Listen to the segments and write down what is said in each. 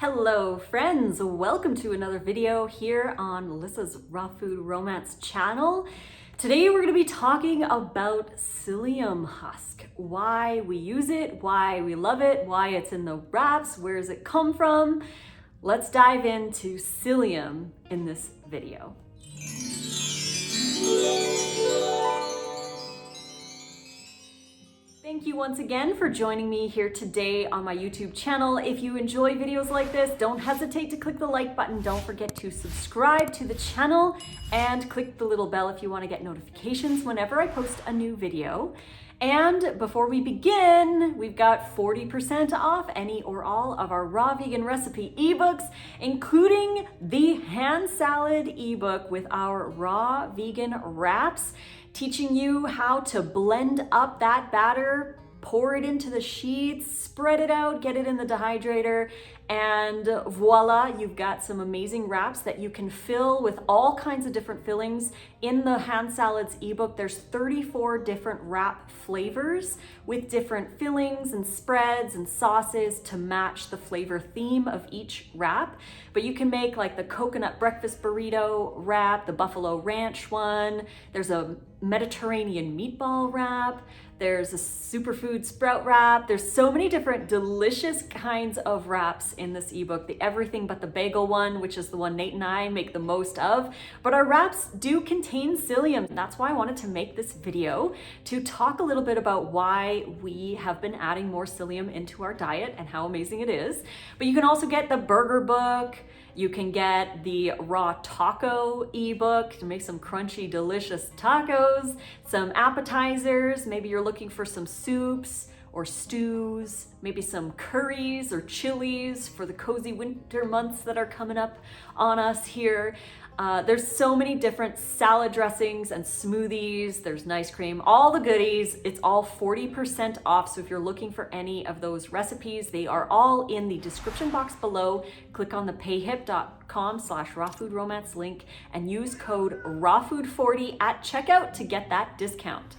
Hello friends, welcome to another video here on Lissa's Raw Food Romance channel. Today we're going to be talking about psyllium husk, why we use it, why we love it, why it's in the wraps, where does it come from. Let's dive into psyllium in this video. Thank you once again for joining me here today on my YouTube channel. If you enjoy videos like this, don't hesitate to click the like button. Don't forget to subscribe to the channel and click the little bell if you want to get notifications whenever I post a new video. And before we begin, we've got 40% off any or all of our raw vegan recipe ebooks, including the hand salad ebook with our raw vegan wraps, teaching you how to blend up that batter, pour it into the sheets, spread it out, get it in the dehydrator, and voila, you've got some amazing wraps that you can fill with all kinds of different fillings. In the hand salads ebook, there's 34 different wrap flavors with different fillings and spreads and sauces to match the flavor theme of each wrap. But you can make like the coconut breakfast burrito wrap, the buffalo ranch one, there's a Mediterranean meatball wrap, there's a superfood sprout wrap. There's so many different delicious kinds of wraps in this ebook. The everything but the bagel one, which is the one Nate and I make the most of. But our wraps do contain psyllium. That's why I wanted to make this video, to talk a little bit about why we have been adding more psyllium into our diet and how amazing it is. But you can also get the burger book. You can get the raw taco ebook to make some crunchy, delicious tacos, some appetizers. Maybe you're looking for some soups or stews, maybe some curries or chilies for the cozy winter months that are coming up on us here. There's so many different salad dressings and smoothies. There's nice cream, all the goodies. It's all 40% off. So if you're looking for any of those recipes, they are all in the description box below. Click on the payhip.com/rawfoodromance link and use code RAWFOOD40 at checkout to get that discount.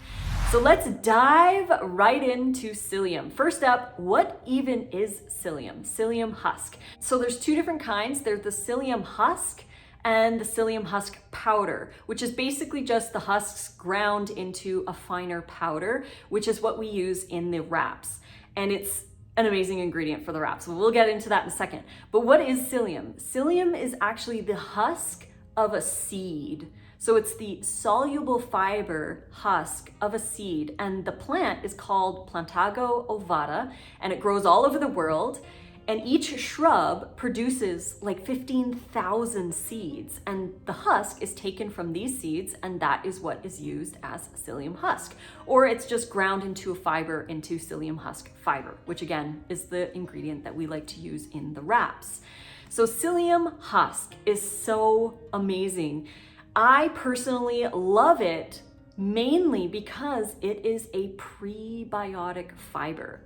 So let's dive right into psyllium. First up, what even is psyllium? Psyllium husk. So there's two different kinds. There's the psyllium husk and the psyllium husk powder, which is basically just the husks ground into a finer powder, which is what we use in the wraps. And it's an amazing ingredient for the wraps. So we'll get into that in a second. But what is psyllium? Psyllium is actually the husk of a seed. So it's the soluble fiber husk of a seed, and the plant is called Plantago ovata, and it grows all over the world. And each shrub produces like 15,000 seeds, and the husk is taken from these seeds, and that is what is used as psyllium husk. Or it's just ground into a fiber into psyllium husk fiber, which again is the ingredient that we like to use in the wraps. So psyllium husk is so amazing. I personally love it mainly because it is a prebiotic fiber.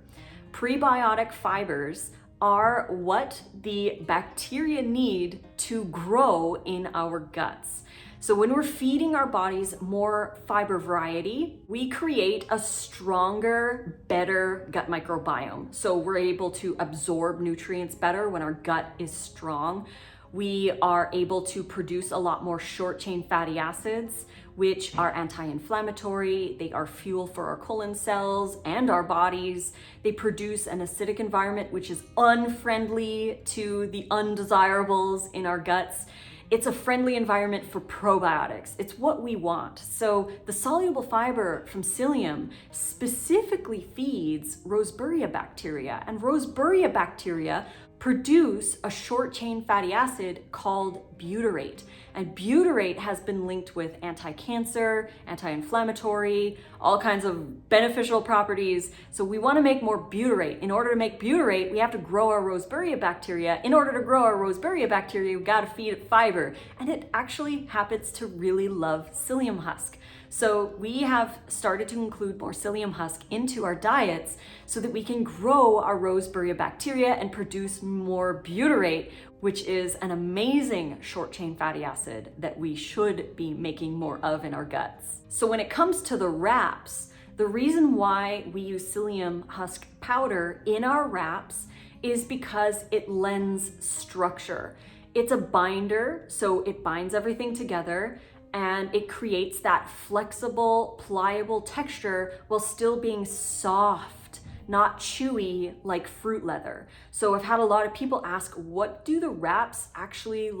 Prebiotic fibers are what the bacteria need to grow in our guts. So when we're feeding our bodies more fiber variety, we create a stronger, better gut microbiome. So we're able to absorb nutrients better when our gut is strong. We are able to produce a lot more short chain fatty acids, which are anti-inflammatory. They are fuel for our colon cells and our bodies. They produce an acidic environment, which is unfriendly to the undesirables in our guts. It's a friendly environment for probiotics. It's what we want. So the soluble fiber from psyllium specifically feeds Roseburia bacteria, and Roseburia bacteria produce a short chain fatty acid called butyrate. And butyrate has been linked with anti-cancer, anti-inflammatory, all kinds of beneficial properties. So we want to make more butyrate. In order to make butyrate, we have to grow our Roseburia bacteria. In order to grow our Roseburia bacteria, we've got to feed it fiber. And it actually happens to really love psyllium husk. So we have started to include more psyllium husk into our diets so that we can grow our Roseburia bacteria and produce more butyrate, which is an amazing short chain fatty acid that we should be making more of in our guts. So when it comes to the wraps, the reason why we use psyllium husk powder in our wraps is because it lends structure. It's a binder, so it binds everything together and it creates that flexible, pliable texture while still being soft, not chewy like fruit leather. So I've had a lot of people ask, what do the wraps actually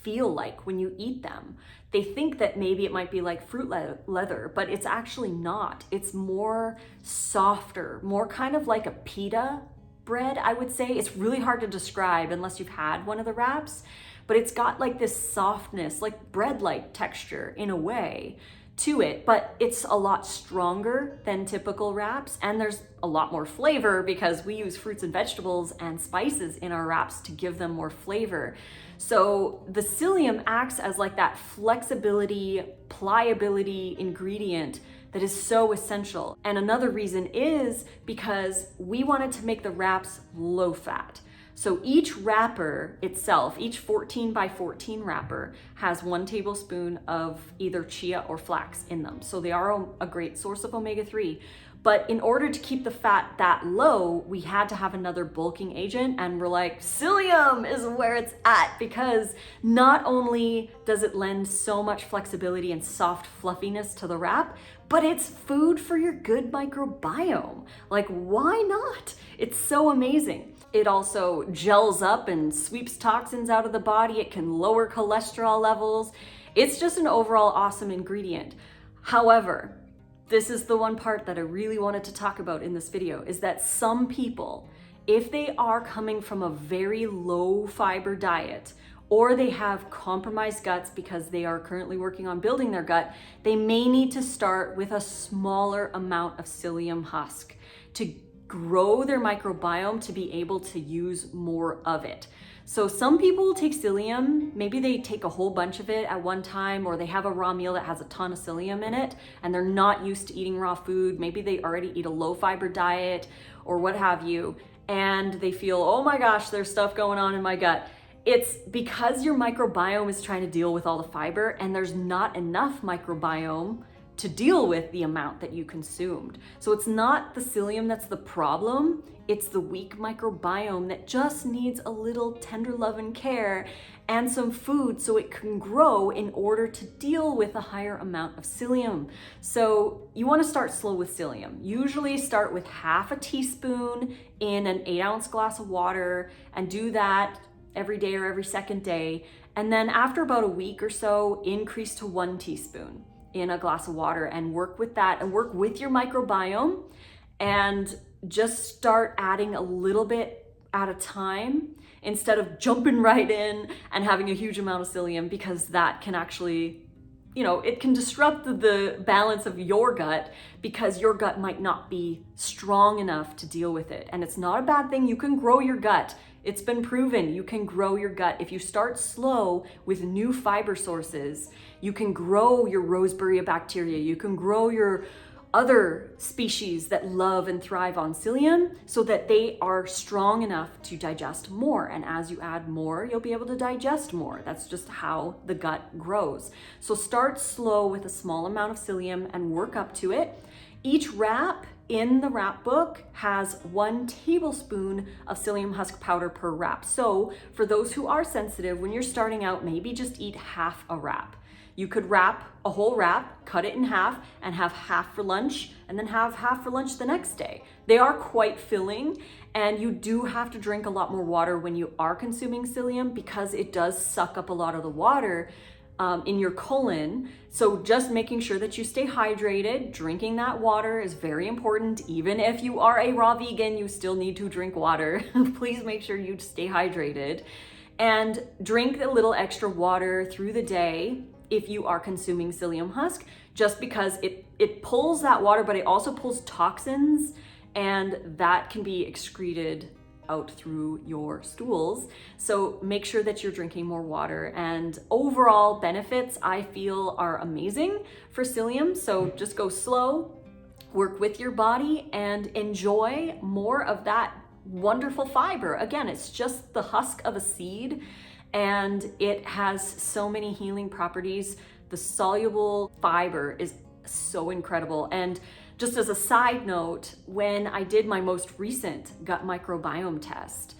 feel like when you eat them? They think that maybe it might be like fruit leather, but it's actually not. It's more softer, more kind of like a pita bread, I would say. It's really hard to describe unless you've had one of the wraps, but it's got like this softness, like bread-like texture in a way to it, but it's a lot stronger than typical wraps, and there's a lot more flavor because we use fruits and vegetables and spices in our wraps to give them more flavor. So the psyllium acts as like that flexibility, pliability ingredient that is so essential. And another reason is because we wanted to make the wraps low fat. So each wrapper itself, each 14 by 14 wrapper has 1 tablespoon of either chia or flax in them. So they are a great source of omega-3. But in order to keep the fat that low, we had to have another bulking agent, and we're like, psyllium is where it's at, because not only does it lend so much flexibility and soft fluffiness to the wrap, but it's food for your good microbiome. Like, why not? It's so amazing. It also gels up and sweeps toxins out of the body. It can lower cholesterol levels. It's just an overall awesome ingredient. However, this is the one part that I really wanted to talk about in this video, is that some people, if they are coming from a very low fiber diet, or they have compromised guts because they are currently working on building their gut, they may need to start with a smaller amount of psyllium husk to grow their microbiome to be able to use more of it. So some people take psyllium, maybe they take a whole bunch of it at one time, or they have a raw meal that has a ton of psyllium in it and they're not used to eating raw food. Maybe they already eat a low fiber diet or what have you, and they feel, oh my gosh, there's stuff going on in my gut. It's because your microbiome is trying to deal with all the fiber and there's not enough microbiome to deal with the amount that you consumed. So it's not the psyllium that's the problem, it's the weak microbiome that just needs a little tender love and care and some food so it can grow in order to deal with a higher amount of psyllium. So you want to start slow with psyllium. Usually start with half a teaspoon in an 8-ounce glass of water and do that every day or every second day. And then after about a week or so, increase to 1 teaspoon in a glass of water and work with that and work with your microbiome, and just start adding a little bit at a time instead of jumping right in and having a huge amount of psyllium, because that can actually, it can disrupt the balance of your gut because your gut might not be strong enough to deal with it. And it's not a bad thing. You can grow your gut. It's been proven you can grow your gut. If you start slow with new fiber sources, you can grow your roseburia bacteria. You can grow your other species that love and thrive on psyllium so that they are strong enough to digest more. And as you add more, you'll be able to digest more. That's just how the gut grows. So start slow with a small amount of psyllium and work up to it. Each wrap in the wrap book has 1 tablespoon of psyllium husk powder per wrap. So for those who are sensitive, when you're starting out, maybe just eat half a wrap. You could wrap a whole wrap, cut it in half, and have half for lunch, and then have half for lunch the next day. They are quite filling, and you do have to drink a lot more water when you are consuming psyllium because it does suck up a lot of the water in your colon. So just making sure that you stay hydrated. Drinking that water is very important. Even if you are a raw vegan, you still need to drink water. Please make sure you stay hydrated and drink a little extra water through the day if you are consuming psyllium husk, just because it pulls that water, but it also pulls toxins, and that can be excreted out through your stools. So make sure that you're drinking more water, and overall benefits I feel are amazing for psyllium. So just go slow, work with your body, and enjoy more of that wonderful fiber. Again, it's just the husk of a seed, and it has so many healing properties. The soluble fiber is so incredible, and Just as a side note, when I did my most recent gut microbiome test,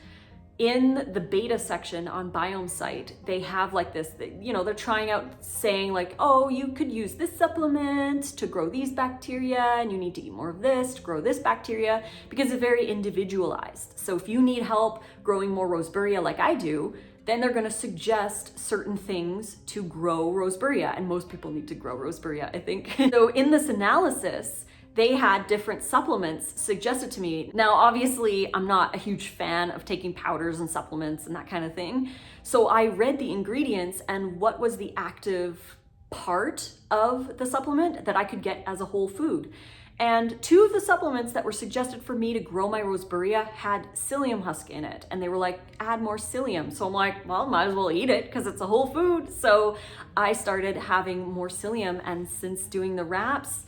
in the beta section on Biome site, they have like this, you know, they're trying out saying like, oh, you could use this supplement to grow these bacteria and you need to eat more of this to grow this bacteria, because it's very individualized. So if you need help growing more Roseburia like I do, then they're gonna suggest certain things to grow Roseburia, and most people need to grow Roseburia, I think. So in this analysis, they had different supplements suggested to me. Now, obviously, I'm not a huge fan of taking powders and supplements and that kind of thing. So I read the ingredients and what was the active part of the supplement that I could get as a whole food. And two of the supplements that were suggested for me to grow my Roseburia had psyllium husk in it. And they were like, add more psyllium. So I'm like, well, might as well eat it because it's a whole food. So I started having more psyllium, and since doing the wraps,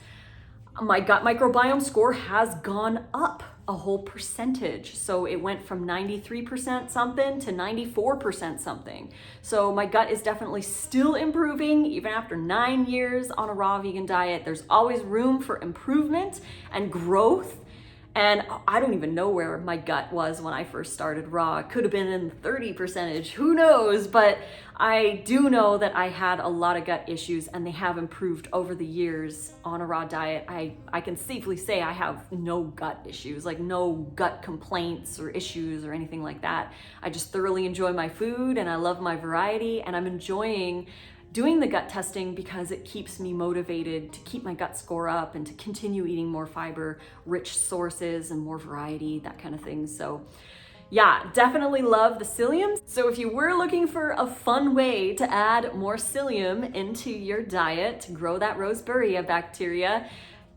my gut microbiome score has gone up a whole percentage. So it went from 93% something to 94% something. So my gut is definitely still improving even after 9 years on a raw vegan diet. There's always room for improvement and growth. And I don't even know where my gut was when I first started raw. It could have been in the 30%, who knows? But I do know that I had a lot of gut issues, and they have improved over the years on a raw diet. I can safely say I have no gut issues, like no gut complaints or issues or anything like that. I just thoroughly enjoy my food and I love my variety, and I'm enjoying doing the gut testing because it keeps me motivated to keep my gut score up and to continue eating more fiber rich sources and more variety, that kind of thing. So yeah, definitely love the psyllium. So if you were looking for a fun way to add more psyllium into your diet to grow that Roseburia bacteria,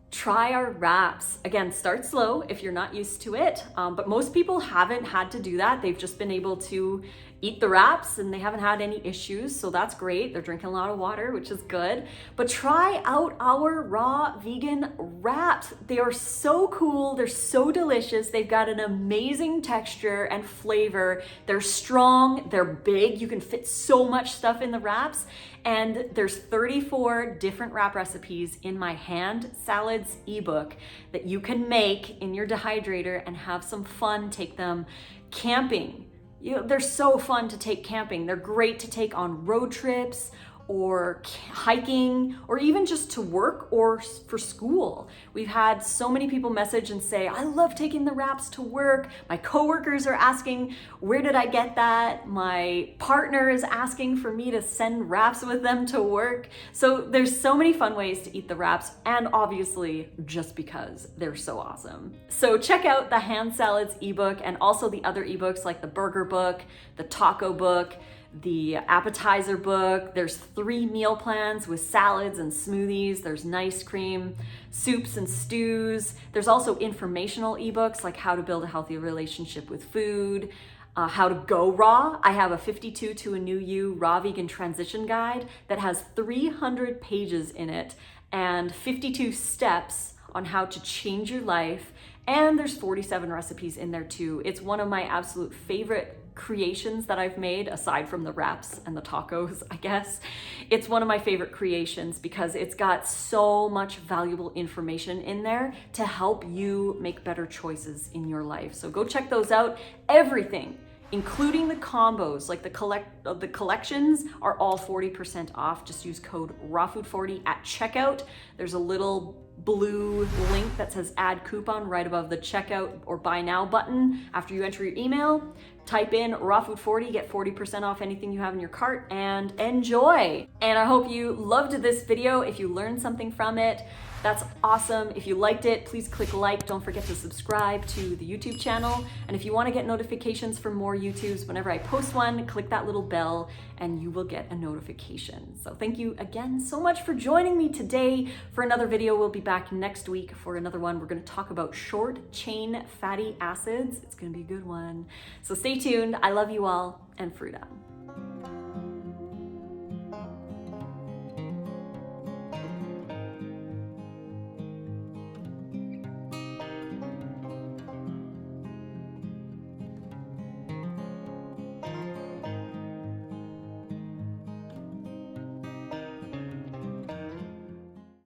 try our wraps. Again, start slow if you're not used to it, but most people haven't had to do that. They've just been able to eat the wraps and they haven't had any issues, so that's great. They're drinking a lot of water, which is good. But try out our raw vegan wraps. They are so cool, they're so delicious. They've got an amazing texture and flavor. They're strong, they're big. You can fit so much stuff in the wraps. And there's 34 different wrap recipes in my hand salads ebook that you can make in your dehydrator and have some fun. Take them camping. They're so fun to take camping. They're great to take on road trips or hiking, or even just to work or for school. We've had so many people message and say, I love taking the wraps to work. My coworkers are asking, where did I get that? My partner is asking for me to send wraps with them to work. So there's so many fun ways to eat the wraps, and obviously just because they're so awesome. So check out the hand salads ebook and also the other ebooks like the burger book, the taco book, the appetizer book. There's 3 meal plans with salads and smoothies. There's nice cream, soups and stews. There's also informational ebooks like how to build a healthy relationship with food, how to go raw. I have a 52 to a new you raw vegan transition guide that has 300 pages in it and 52 steps on how to change your life. And there's 47 recipes in there too. It's one of my absolute favorite creations that I've made, aside from the wraps and the tacos, I guess. It's one of my favorite creations because it's got so much valuable information in there to help you make better choices in your life. So go check those out. Everything, including the combos, like the collections, are all 40% off. Just use code RAWFOOD40 at checkout. There's a little blue link that says add coupon right above the checkout or buy now button. After you enter your email, type in RAWFOOD40, get 40% off anything you have in your cart, and enjoy. And I hope you loved this video. If you learned something from it, that's awesome. If you liked it, please click like. Don't forget to subscribe to the YouTube channel. And if you want to get notifications for more YouTubes, whenever I post one, click that little bell and you will get a notification. So thank you again so much for joining me today for another video. We'll be back next week for another one. We're going to talk about short chain fatty acids. It's going to be a good one. So stay tuned. I love you all, and fruit on.